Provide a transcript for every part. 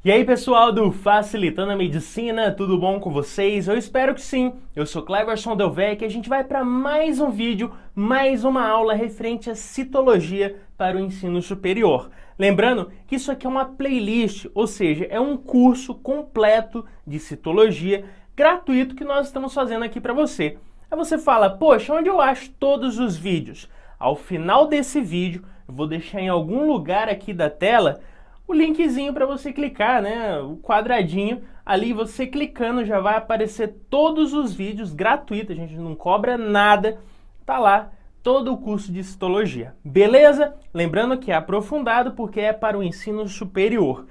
E aí pessoal do Facilitando a Medicina, tudo bom com vocês? Eu espero que sim. Eu sou Cleverson Delvecq e a gente vai para mais um vídeo, mais uma aula referente à citologia para o ensino superior. Lembrando que isso aqui é uma playlist, ou seja, é um curso completo de citologia gratuito que nós estamos fazendo aqui para você. Aí você fala, poxa, onde eu acho todos os vídeos? Ao final desse vídeo, eu vou deixar em algum lugar aqui da tela o linkzinho para você clicar, né? O quadradinho ali, você clicando já vai aparecer todos os vídeos gratuitos, a gente não cobra nada, tá lá todo o curso de citologia, beleza? Lembrando que é aprofundado porque é para o ensino superior.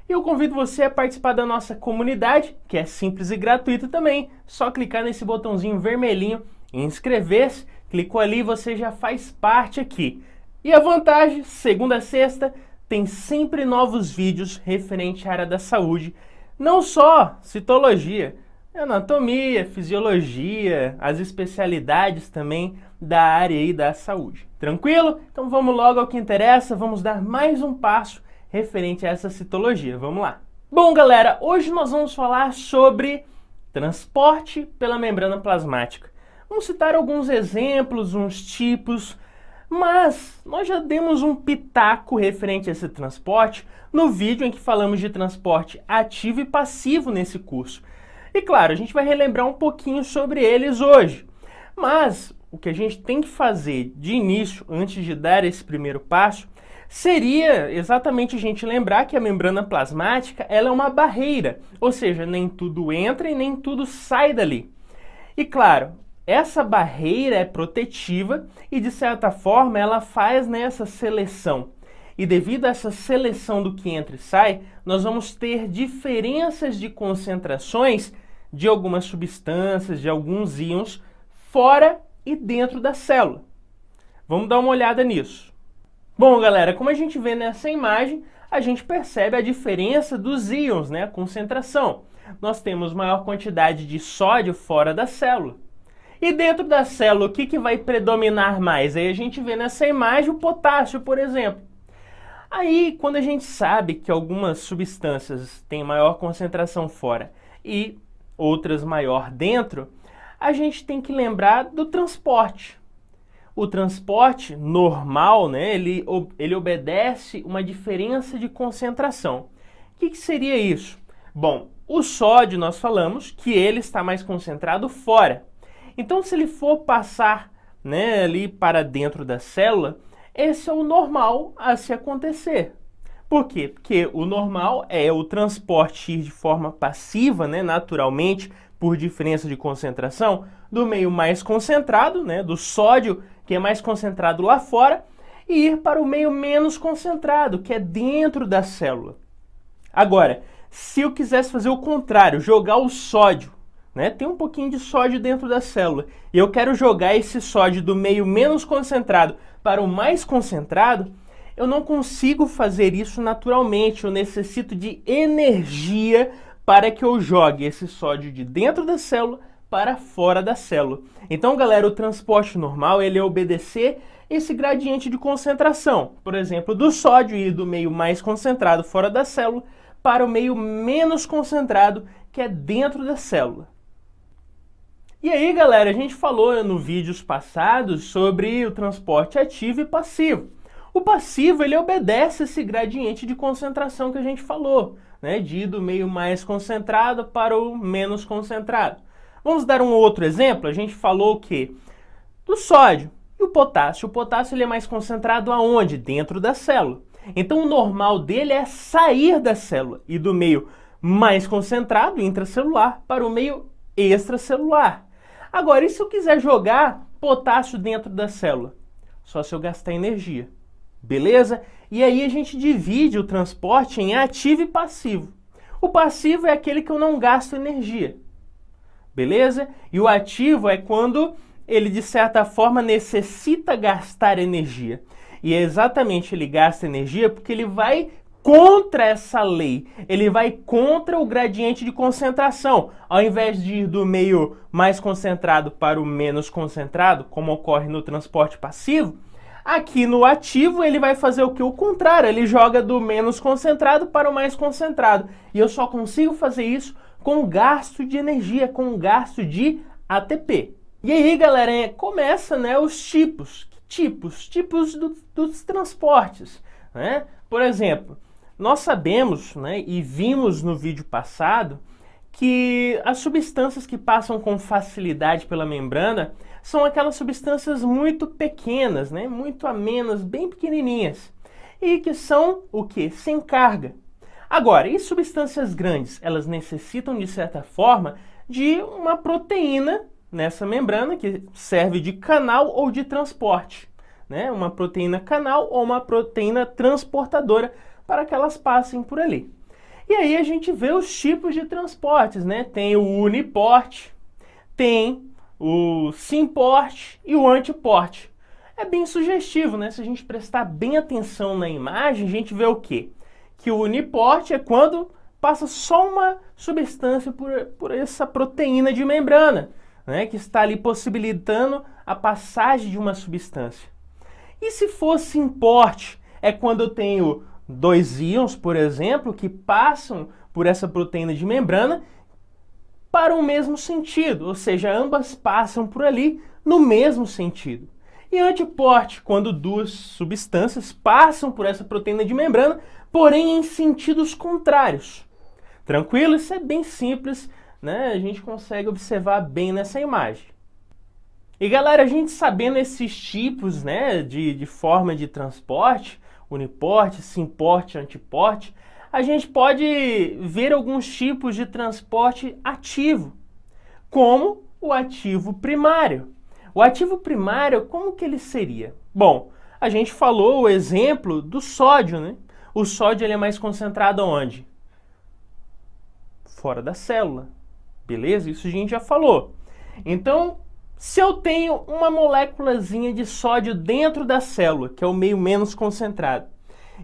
E eu convido você a participar da nossa comunidade, que é simples e gratuita também, só clicar nesse botãozinho vermelhinho e inscrever-se, clicou ali, você já faz parte aqui. E a vantagem, segunda a sexta, tem sempre novos vídeos referente à área da saúde, não só citologia, anatomia, fisiologia, as especialidades também da área aí da saúde. Tranquilo? Então vamos logo ao que interessa, vamos dar mais um passo referente a essa citologia. Vamos lá. Bom, galera, hoje nós vamos falar sobre transporte pela membrana plasmática. Vamos citar alguns exemplos, uns tipos, mas nós já demos um pitaco referente a esse transporte no vídeo em que falamos de transporte ativo e passivo nesse curso. E claro, a gente vai relembrar um pouquinho sobre eles hoje. Mas o que a gente tem que fazer de início, antes de dar esse primeiro passo, seria exatamente a gente lembrar que a membrana plasmática ela é uma barreira, ou seja, nem tudo entra e nem tudo sai dali. E claro, essa barreira é protetiva e, de certa forma, ela faz essa seleção. E devido a essa seleção do que entra e sai, nós vamos ter diferenças de concentrações de algumas substâncias, de alguns íons, fora e dentro da célula. Vamos dar uma olhada nisso. Bom, galera, como a gente vê nessa imagem, a gente percebe a diferença dos íons, a concentração. Nós temos maior quantidade de sódio fora da célula. E dentro da célula, o que vai predominar mais? Aí a gente vê nessa imagem o potássio, por exemplo. Aí, quando a gente sabe que algumas substâncias têm maior concentração fora e outras maior dentro, a gente tem que lembrar do transporte. O transporte normal, ele obedece uma diferença de concentração. O que seria isso? Bom, o sódio nós falamos que ele está mais concentrado fora. Então, se ele for passar ali para dentro da célula, esse é o normal a se acontecer. Por quê? Porque o normal é o transporte ir de forma passiva, naturalmente, por diferença de concentração, do meio mais concentrado, do sódio, que é mais concentrado lá fora, e ir para o meio menos concentrado, que é dentro da célula. Agora, se eu quisesse fazer o contrário, jogar o sódio, tem um pouquinho de sódio dentro da célula, e eu quero jogar esse sódio do meio menos concentrado para o mais concentrado, eu não consigo fazer isso naturalmente, eu necessito de energia para que eu jogue esse sódio de dentro da célula para fora da célula. Então, galera, o transporte normal ele é obedecer esse gradiente de concentração, por exemplo, do sódio ir do meio mais concentrado fora da célula para o meio menos concentrado, que é dentro da célula. E aí, galera, a gente falou nos vídeos passados sobre o transporte ativo e passivo. O passivo, ele obedece esse gradiente de concentração que a gente falou, de ir do meio mais concentrado para o menos concentrado. Vamos dar um outro exemplo? A gente falou o quê? Do sódio e o potássio. O potássio ele é mais concentrado aonde? Dentro da célula. Então, o normal dele é sair da célula e do meio mais concentrado, intracelular, para o meio extracelular. Agora, e se eu quiser jogar potássio dentro da célula? Só se eu gastar energia, beleza? E aí a gente divide o transporte em ativo e passivo. O passivo é aquele que eu não gasto energia, beleza? E o ativo é quando ele, de certa forma, necessita gastar energia. E é exatamente ele gasta energia porque ele vai contra essa lei, ele vai contra o gradiente de concentração. Ao invés de ir do meio mais concentrado para o menos concentrado, como ocorre no transporte passivo, Aqui no ativo ele vai fazer o que? O contrário, ele joga do menos concentrado para o mais concentrado. E eu só consigo fazer isso com gasto de energia, com gasto de ATP. E aí, galera, começa, né, os tipos dos transportes, né? Por exemplo, nós sabemos, né, e vimos no vídeo passado que as substâncias que passam com facilidade pela membrana são aquelas substâncias muito pequenas, né, muito amenas, bem pequenininhas, e que são o que? Sem carga. Agora, e substâncias grandes? Elas necessitam, de certa forma, de uma proteína nessa membrana que serve de canal ou de transporte, né? Uma proteína canal ou uma proteína transportadora para que elas passem por ali. E aí a gente vê os tipos de transportes, né? Tem o uniporte, tem o simporte e o antiporte. É bem sugestivo, né? Se a gente prestar bem atenção na imagem, a gente vê o quê? Que o uniporte é quando passa só uma substância por essa proteína de membrana, né? Que está ali possibilitando a passagem de uma substância. E se for simporte, é quando eu tenho dois íons, por exemplo, que passam por essa proteína de membrana para o mesmo sentido, ou seja, ambas passam por ali no mesmo sentido. E antiporte, quando duas substâncias passam por essa proteína de membrana, porém em sentidos contrários. Tranquilo? Isso é bem simples, né? A gente consegue observar bem nessa imagem. E galera, a gente sabendo esses tipos, né, de forma de transporte, uniporte, simporte, antiporte, a gente pode ver alguns tipos de transporte ativo, como o ativo primário. O ativo primário, como que ele seria? Bom, a gente falou o exemplo do sódio, né? O sódio ele é mais concentrado onde? Fora da célula, beleza? Isso a gente já falou. Então, se eu tenho uma moléculazinha de sódio dentro da célula, que é o meio menos concentrado,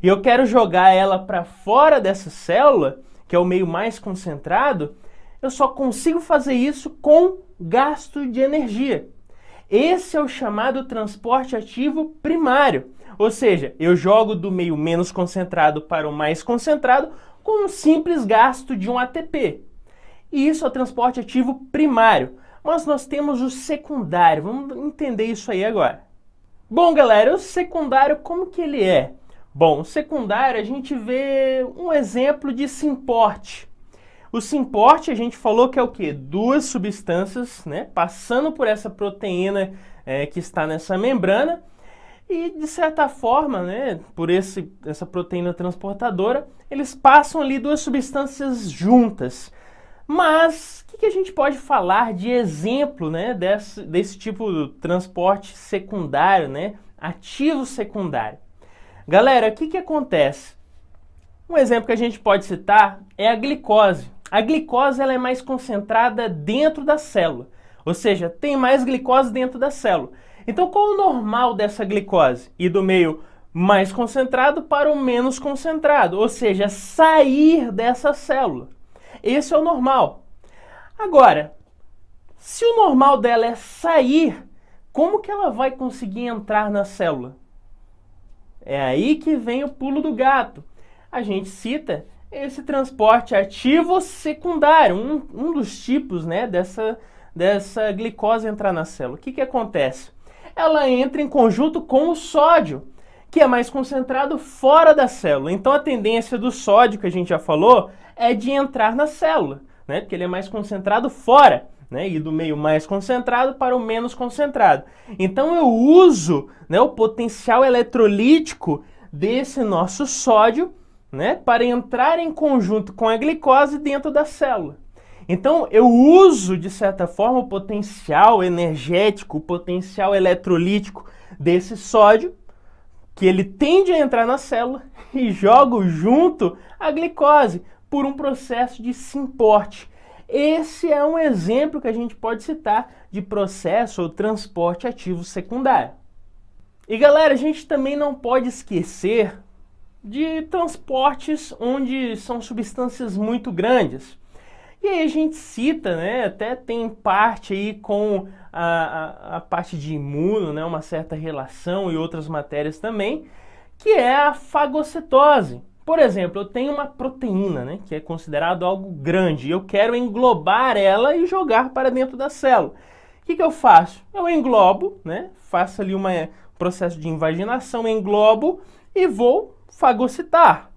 e eu quero jogar ela para fora dessa célula, que é o meio mais concentrado, eu só consigo fazer isso com gasto de energia. Esse é o chamado transporte ativo primário, ou seja, eu jogo do meio menos concentrado para o mais concentrado com um simples gasto de um ATP. E isso é o transporte ativo primário. Mas nós temos o secundário, vamos entender isso aí agora. Bom, galera, o secundário, como que ele é? Bom, o secundário a gente vê um exemplo de simporte. O simporte a gente falou que é o quê? Duas substâncias, né, passando por essa proteína que está nessa membrana e, de certa forma, né, por essa proteína transportadora, eles passam ali duas substâncias juntas. Mas o que a gente pode falar de exemplo, né, desse tipo de transporte secundário, né, ativo secundário? Galera, o que acontece? Um exemplo que a gente pode citar é a glicose. A glicose ela é mais concentrada dentro da célula, ou seja, tem mais glicose dentro da célula. Então, qual é o normal dessa glicose? Ir do meio mais concentrado para o menos concentrado, ou seja, sair dessa célula. Esse é o normal. Agora, se o normal dela é sair, como que ela vai conseguir entrar na célula? É aí que vem o pulo do gato. A gente cita esse transporte ativo secundário, um dos tipos, né, dessa glicose entrar na célula. O que acontece? Ela entra em conjunto com o sódio, que é mais concentrado fora da célula. Então a tendência do sódio, que a gente já falou, é de entrar na célula, né? Porque ele é mais concentrado fora, né? E do meio mais concentrado para o menos concentrado. Então eu uso, né, o potencial eletrolítico desse nosso sódio, né, para entrar em conjunto com a glicose dentro da célula. Então eu uso, de certa forma, o potencial energético, o potencial eletrolítico desse sódio, que ele tende a entrar na célula, e jogo junto a glicose por um processo de simporte. Esse é um exemplo que a gente pode citar de processo ou transporte ativo secundário. E galera, a gente também não pode esquecer de transportes onde são substâncias muito grandes. E aí a gente cita, né, até tem parte aí com a parte de imuno, né, uma certa relação e outras matérias também, que é a fagocitose. Por exemplo, eu tenho uma proteína, né, que é considerado algo grande, e eu quero englobar ela e jogar para dentro da célula. O que eu faço? Eu englobo, né, faço ali um processo de invaginação, englobo e vou fagocitar.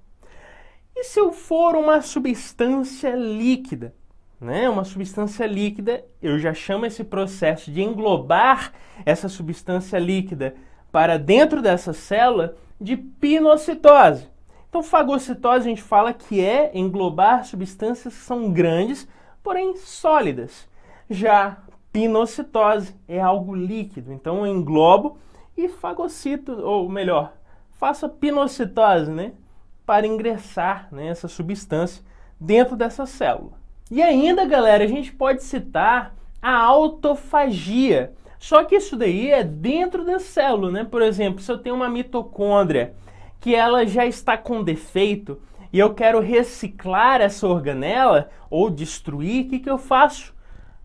E se eu for uma substância líquida, né, uma substância líquida, eu já chamo esse processo de englobar essa substância líquida para dentro dessa célula de pinocitose. Então, fagocitose a gente fala que é englobar substâncias que são grandes, porém sólidas. Já pinocitose é algo líquido, então eu englobo e fagocito, ou melhor, faço a pinocitose, né, para ingressar, né, essa substância dentro dessa célula. E ainda, galera, a gente pode citar a autofagia. Só que isso daí é dentro da célula, né? Por exemplo, se eu tenho uma mitocôndria que ela já está com defeito e eu quero reciclar essa organela ou destruir, o que eu faço?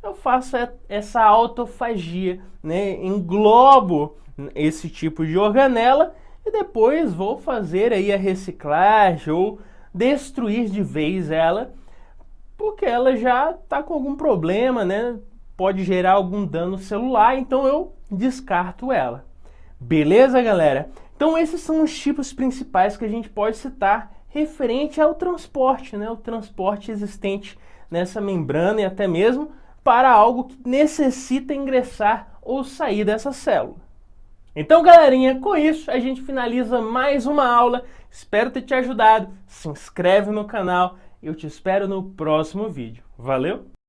Eu faço essa autofagia, né? Englobo esse tipo de organela e depois vou fazer aí a reciclagem ou destruir de vez ela, porque ela já está com algum problema, né? Pode gerar algum dano celular, então eu descarto ela. Beleza, galera? Então esses são os tipos principais que a gente pode citar referente ao transporte, né? O transporte existente nessa membrana e até mesmo para algo que necessita ingressar ou sair dessa célula. Então, galerinha, com isso a gente finaliza mais uma aula. Espero ter te ajudado. Se inscreve no canal. Eu te espero no próximo vídeo. Valeu!